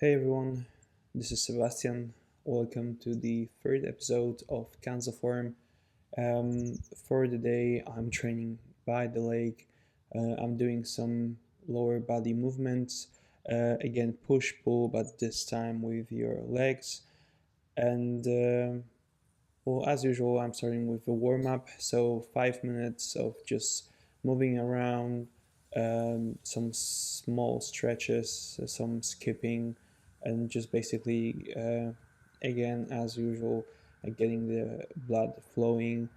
Hey everyone, this is Sebastian. Welcome to the third episode of Cancer Form. For the day, I'm training by the lake. I'm doing some lower body movements. Again, push pull, but this time with your legs. And well, as usual, I'm starting with a warm up. So, 5 minutes of just moving around, some small stretches, some skipping, and just basically, again, as usual, getting the blood flowing.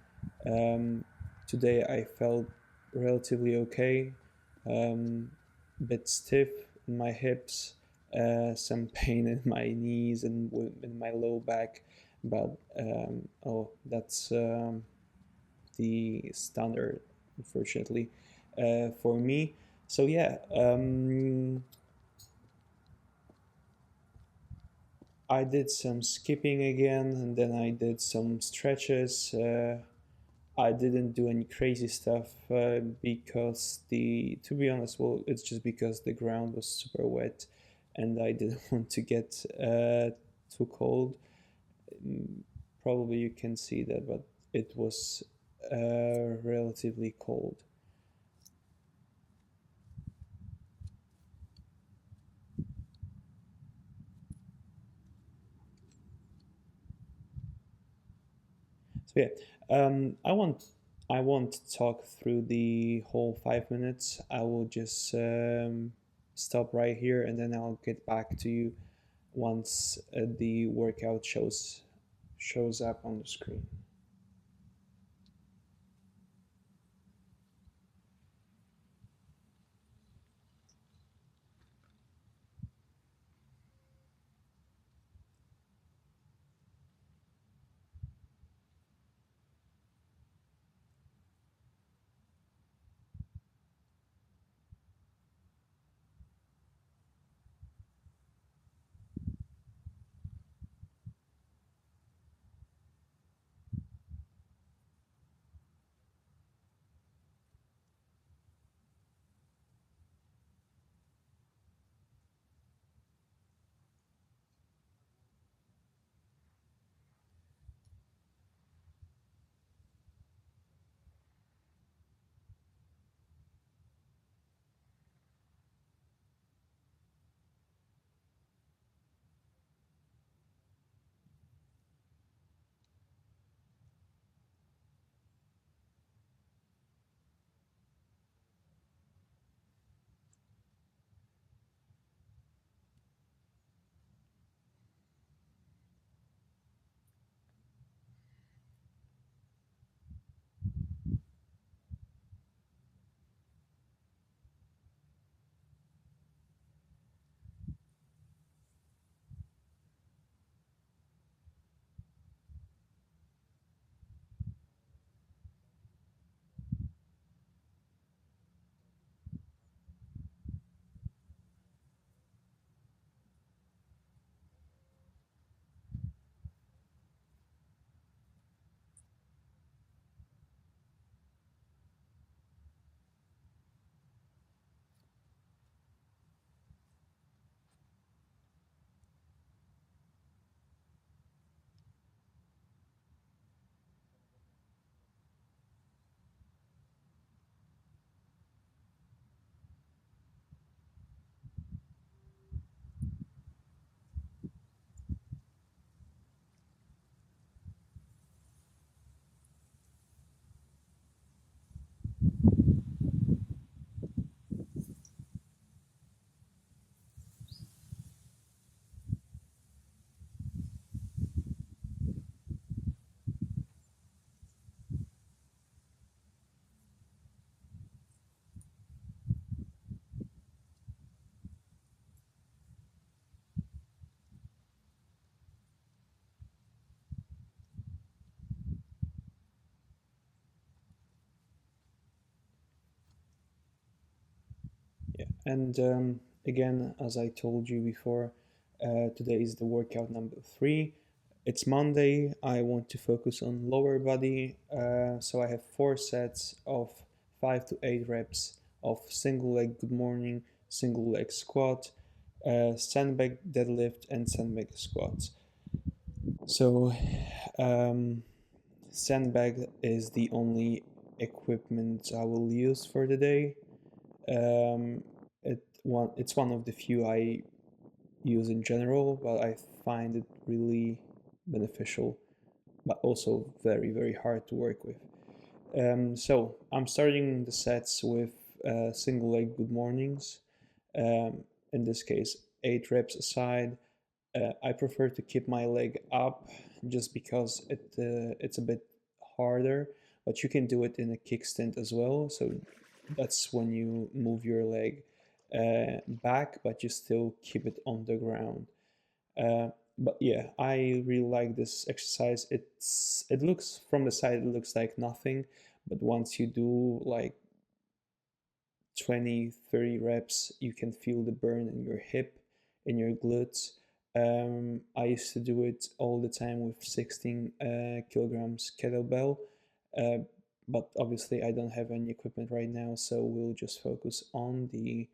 Um, Today, I felt relatively okay, a bit stiff in my hips, some pain in my knees and in my low back, but that's the standard, unfortunately, for me. So yeah, I did some skipping again, and then I did some stretches. I didn't do any crazy stuff because to be honest, well, it's just because the ground was super wet, and I didn't want to get too cold. Mm, Probably you can see that, but it was relatively cold. So yeah, I won't talk through the whole 5 minutes. I will just stop right here, and then I'll get back to you once the workout shows up on the screen. Yeah, and again, as I told you before, today is the workout number three. It's Monday. I want to focus on lower body. So I have 4 sets of 5 to 8 reps of single leg good morning, single leg squat. Sandbag Deadlift and Sandbag Squats. So, um, Sandbag is the only equipment I will use for the day. It's one of the few I use in general, but I find it really beneficial, but also very hard to work with. So I'm starting the sets with single leg good mornings. Um, in this case, 8 reps aside. I prefer to keep my leg up just because it's a bit harder, but you can do it in a kickstand as well. So that's when you move your leg back, but you still keep it on the ground. Uh, but yeah, I really like this exercise. It looks from the side, it looks like nothing, but once you do like 20-30 reps, you can feel the burn in your hip, in your glutes. I used to do it all the time with 16 kilograms kettlebell, uh, but obviously I don't have any equipment right now, so we'll just focus on the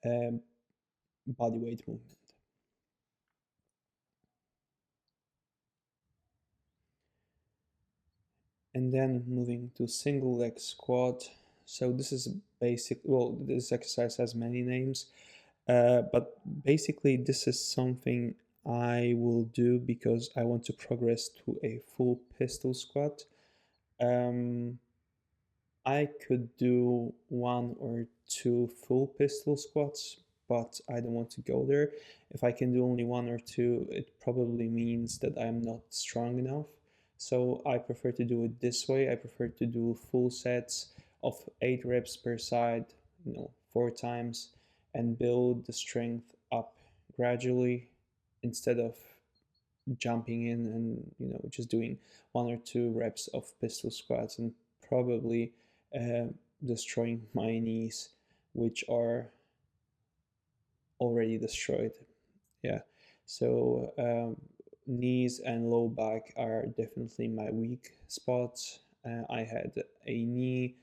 um, body weight movement. And then moving to single leg squat. So this is basic, well, this exercise has many names, but basically this is something I will do because I want to progress to a full pistol squat. Um, I could do one or two full pistol squats, but I don't want to go there. If I can do only one or two, it probably means that I'm not strong enough. So I prefer to do it this way. I prefer to do full sets of 8 reps per side, 4 times, and build the strength up gradually instead of jumping in and just doing 1 or 2 reps of pistol squats and probably uh, destroying my knees, which are already destroyed. Yeah, so knees and low back are definitely my weak spots. I had a knee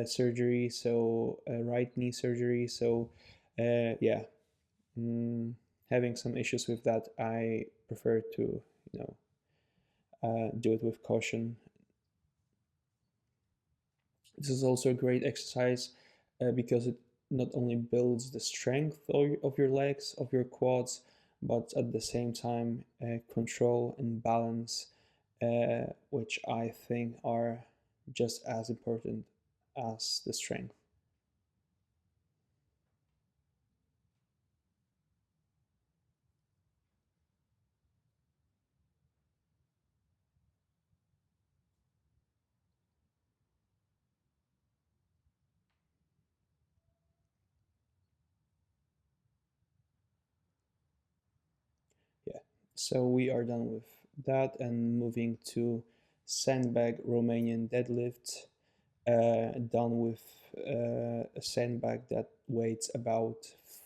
surgery, so right knee surgery, so yeah, mm, having some issues with that. I prefer to you know do it with caution. This is also a great exercise because it not only builds the strength of your legs, of your quads, but at the same time control and balance, which I think are just as important as the strength. Yeah, so we are done with that and moving to sandbag Romanian deadlift. Done with a sandbag that weighs about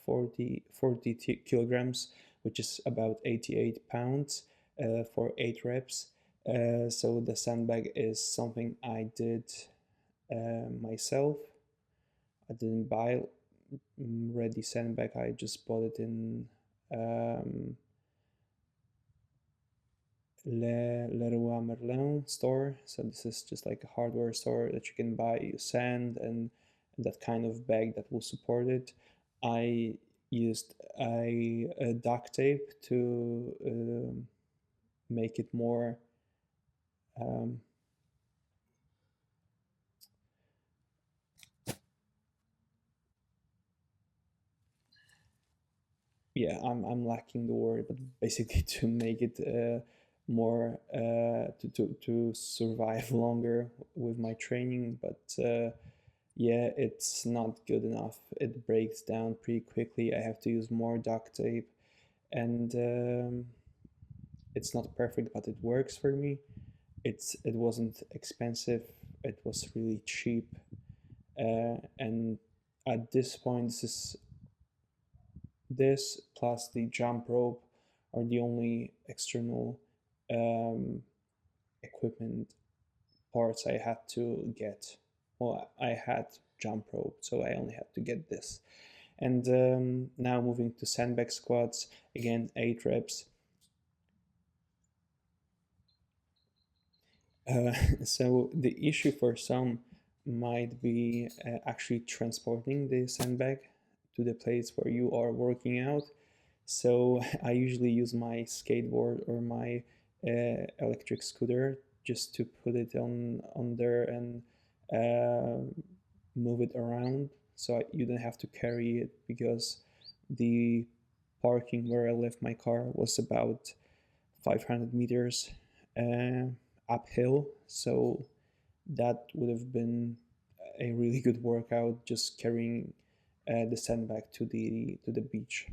40 kilograms, which is about 88 pounds for 8 reps. So the sandbag is something I did myself. I didn't buy ready sandbag. I just bought it in um, Leroy Merlin store. So this is just like a hardware store that you can buy sand and that kind of bag that will support it. I used a duct tape to make it more um, yeah, I'm lacking the word, but basically to make it more to survive longer with my training. But yeah, it's not good enough. It breaks down pretty quickly. I have to use more duct tape, and it's not perfect, but it works for me. It wasn't expensive. It was really cheap, and at this point, this plus the jump rope are the only external um, equipment parts I had to get. Well, I had jump rope, so I only had to get this. And now moving to sandbag squats, again 8 reps. So the issue for some might be actually transporting the sandbag to the place where you are working out. So I usually use my skateboard or my electric scooter just to put it on there and uh, move it around. So you don't have to carry it, because the parking where I left my car was about 500 meters uh, uphill. So that would have been a really good workout, just carrying the sandbag to the beach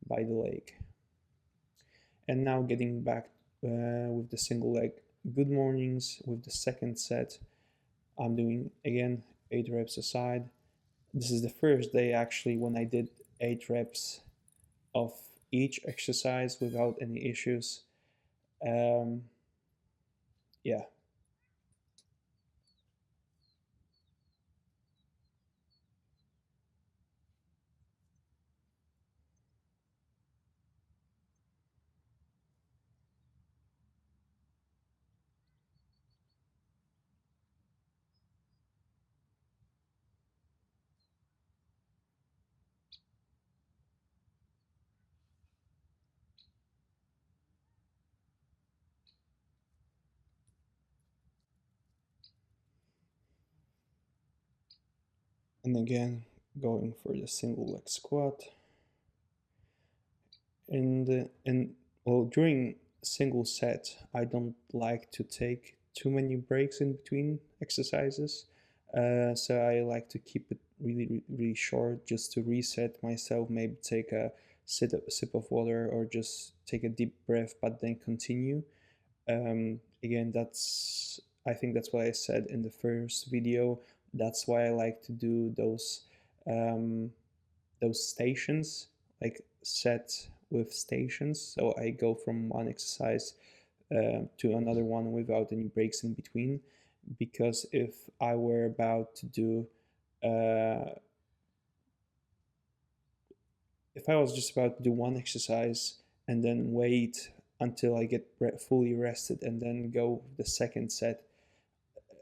by the lake. And now getting back with the single leg good mornings with the second set. I'm doing again 8 reps aside. This is the first day actually when I did 8 reps of each exercise without any issues. Um, yeah, and again going for the single leg squat. And well, during single set, I don't like to take too many breaks in between exercises. So I like to keep it really short, just to reset myself. Maybe take a sip of water, or just take a deep breath, but then continue. Again, that's I think that's what I said in the first video. That's why I like to do um, those stations, like set with stations. So I go from one exercise to another one without any breaks in between. Because if I were about to do, uh, if I was just about to do one exercise and then wait until I get fully rested and then go the second set,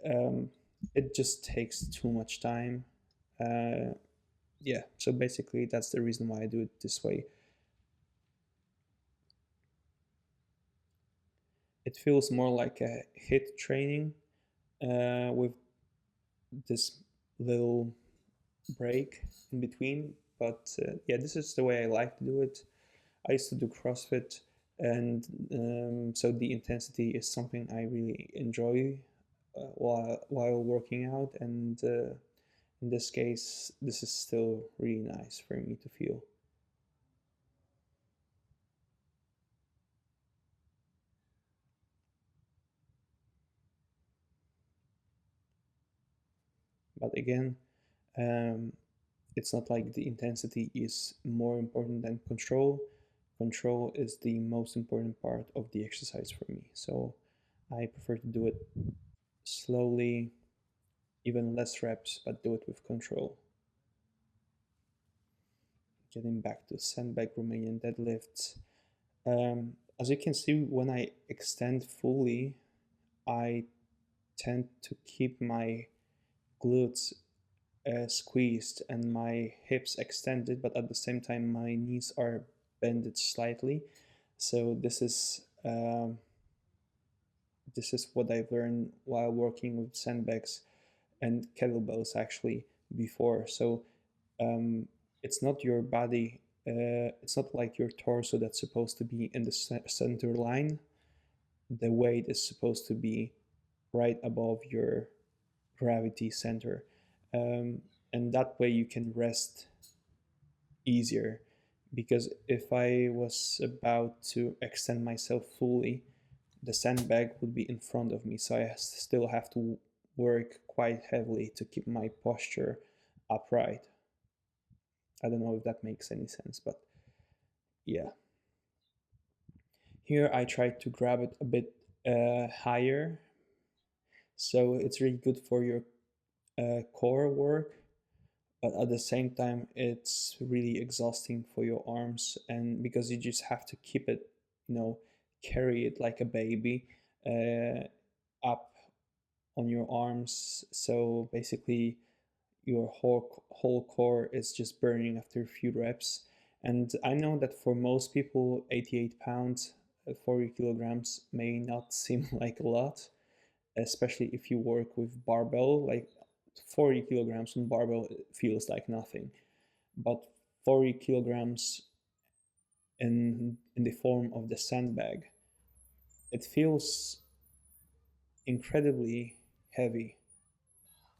um, it just takes too much time. Uh, yeah, so basically that's the reason why I do it this way. It feels more like a hit training with this little break in between. But yeah, this is the way I like to do it. I used to do CrossFit, and so the intensity is something I really enjoy while working out. And in this case, this is still really nice for me to feel. But again, um, it's not like the intensity is more important than control. Control is the most important part of the exercise for me. So I prefer to do it slowly, even less reps, but do it with control. Getting back to sandbag Romanian deadlifts. As you can see, when I extend fully, I tend to keep my glutes squeezed and my hips extended, but at the same time my knees are bended slightly. So this is what I've learned while working with sandbags and kettlebells actually before. So um, it's not your body. It's not like your torso that's supposed to be in the center line. The weight is supposed to be right above your gravity center, um, and that way you can rest easier. Because if I was about to extend myself fully, the sandbag would be in front of me, so I still have to work quite heavily to keep my posture upright. I don't know if that makes any sense, but yeah. Here I try to grab it a bit higher, so it's really good for your core work. but at the same time it's really exhausting for your arms, and because you just have to keep it, you know, carry it like a baby uh, up on your arms. So basically your whole core is just burning after a few reps. And I know that for most people, 88 pounds, 40 kilograms may not seem like a lot, especially if you work with barbell. Like 40 kilograms on barbell feels like nothing, but 40 kilograms in the form of the sandbag, it feels incredibly heavy.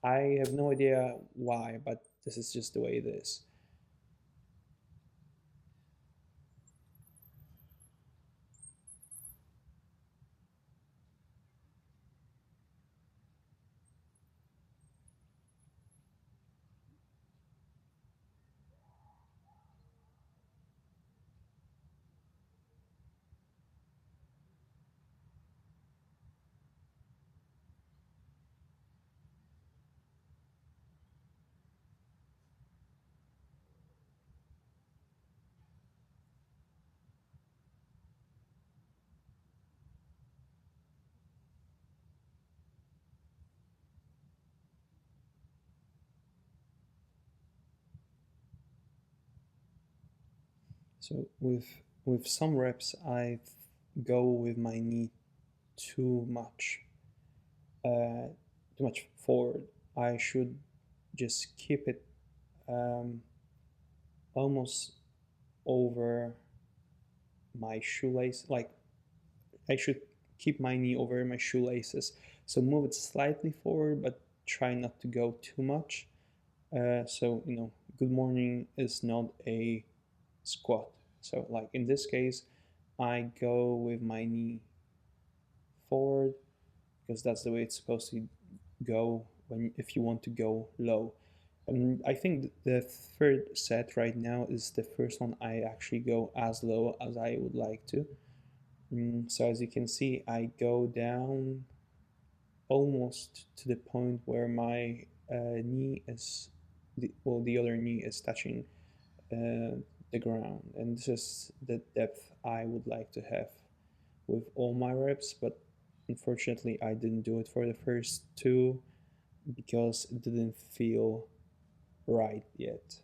I have no idea why, but this is just the way it is. So with some reps, I go with my knee too much, uh, too much forward. I should just keep it um, almost over my shoelace. Like I should keep my knee over my shoelaces. So move it slightly forward, but try not to go too much. So you know, good morning is not a squat. So like in this case, I go with my knee forward because that's the way it's supposed to go when if you want to go low. And I think the third set right now is the first one I actually go as low as I would like to. So as you can see, I go down almost to the point where my knee is, the other knee is touching uh, the ground, and this is the depth I would like to have with all my reps. But unfortunately, I didn't do it for the first two because it didn't feel right yet.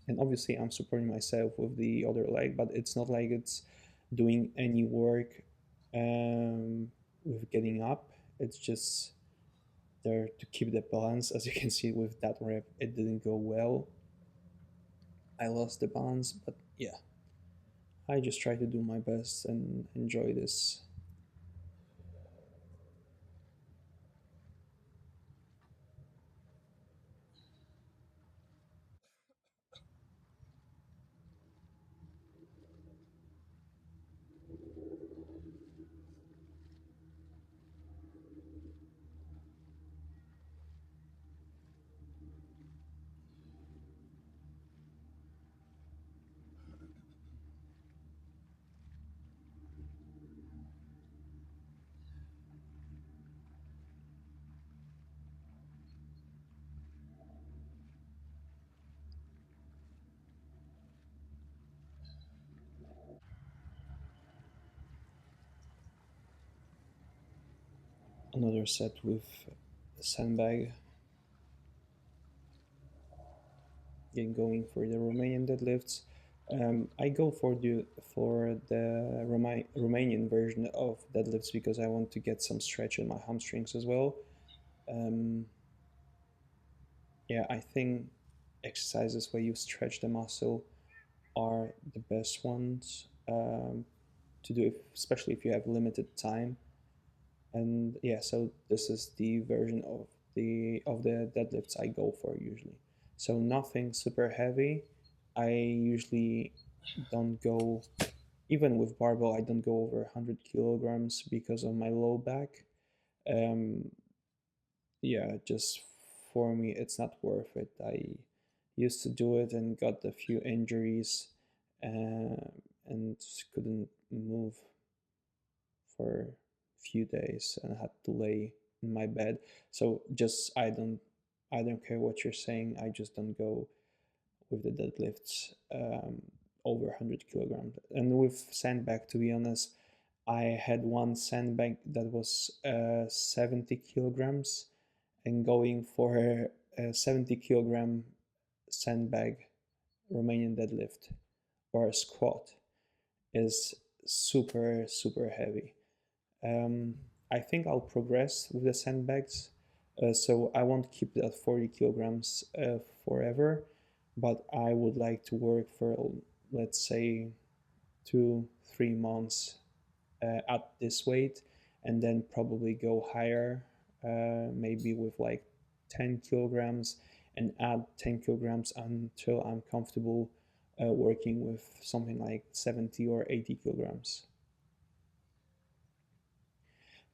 And obviously, I'm supporting myself with the other leg, but it's not like it's doing any work um, with getting up. It's just there to keep the balance. As you can see with that rep, it didn't go well. I lost the balance, but yeah, I just try to do my best and enjoy this. Another set with sandbag, again going for the Romanian deadlifts. I go for the Romanian version of deadlifts because I want to get some stretch in my hamstrings as well. Um, yeah, I think exercises where you stretch the muscle are the best ones to do, especially if you have limited time. And yeah, so this is the version of the deadlifts I go for usually. So nothing super heavy. I usually don't go, even with barbell, I don't go over 100 kilograms because of my low back. um yeah, just for me it's not worth it. I used to do it and got a few injuries, uh, and couldn't move for a few days and had to lay in my bed. So just I don't care what you're saying. I just don't go with the deadlifts over 100 kilograms. And with sandbag, to be honest, I had one sandbag that was 70 kilograms, and going for a 70 kilogram sandbag Romanian deadlift or a squat is super, super heavy. Um, I think I'll progress with the sandbags, so I won't keep it at 40 kilograms forever, but I would like to work for, let's say, 2, 3 months at this weight, and then probably go higher, maybe with like 10 kilograms, and add 10 kilograms until I'm comfortable working with something like 70 or 80 kilograms.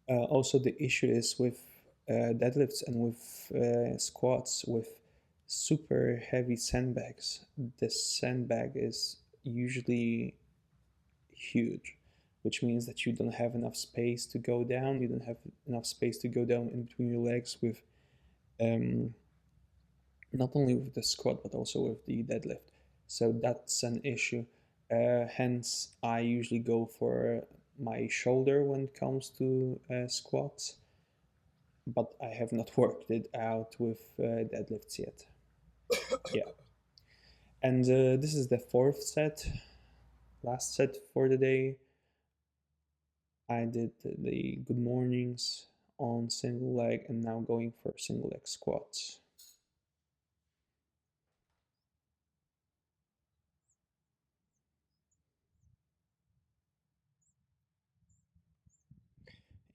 Also, the issue is with deadlifts and with squats with super heavy sandbags. The sandbag is usually huge, which means that you don't have enough space to go down. You don't have enough space to go down in between your legs with um, not only with the squat but also with the deadlift. So that's an issue. Hence, I usually go for my shoulder when it comes to squats, but I have not worked it out with deadlifts yet. Yeah, and this is the fourth set, last set for the day. I did the good mornings on single leg and now going for single leg squats.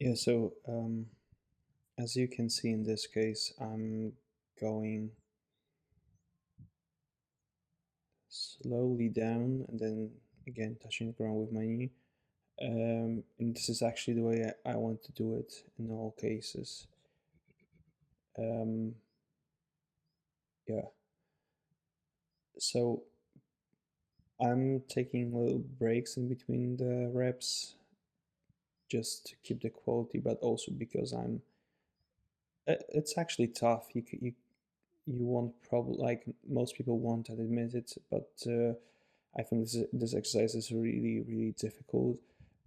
Yeah, so as you can see in this case, I'm going slowly down and then again touching the ground with my knee. And this is actually the way I want to do it in all cases. Um, yeah, so I'm taking little breaks in between the reps just to keep the quality, but also because it's actually tough. You won't probably, like most people won't admit it, but I think this exercise is really really difficult.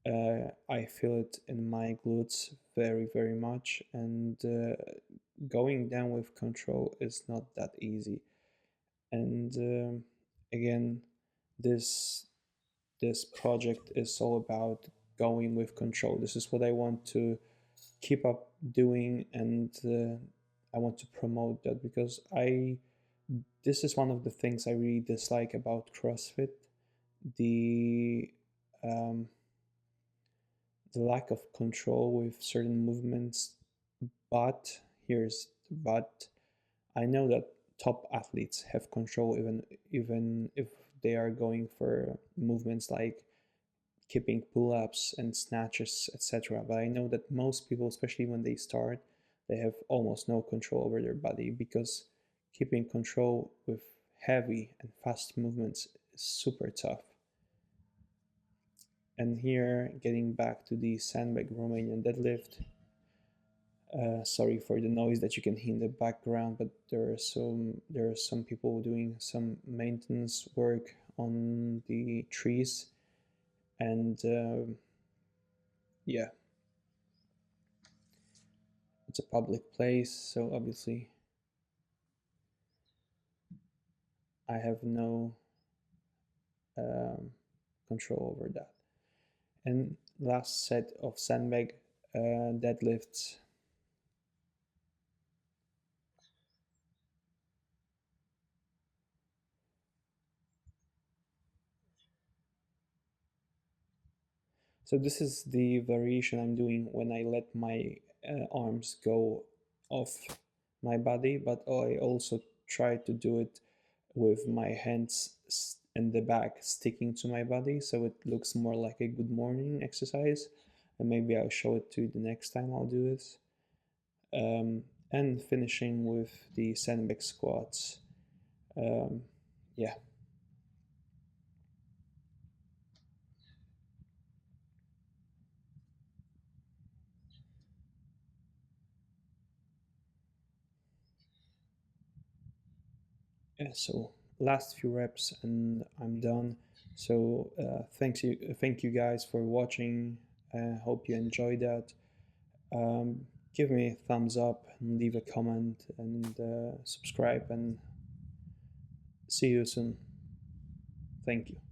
I feel it in my glutes very very much, and going down with control is not that easy. And again, this this project is all about going with control. This is what I want to keep up doing, and I want to promote that because I this is one of the things I really dislike about CrossFit, the um, the lack of control with certain movements. But here's the but: I know that top athletes have control even if they are going for movements like keeping pull-ups and snatches, etc. But I know that most people, especially when they start, they have almost no control over their body because keeping control with heavy and fast movements is super tough. And here, getting back to the sandbag Romanian deadlift. Sorry for the noise that you can hear in the background, but there are some people doing some maintenance work on the trees, and yeah, it's a public place, so obviously I have no um, control over that. And last set of sandbag deadlifts. So this is the variation I'm doing when I let my arms go off my body, but I also try to do it with my hands and the back sticking to my body, so it looks more like a good morning exercise. And maybe I'll show it to you the next time I'll do this. And finishing with the sandbag squats. Um, yeah. So last few reps and I'm done. So thank you guys for watching. Hope you enjoyed that. Give me a thumbs up and leave a comment and subscribe, and see you soon. Thank you.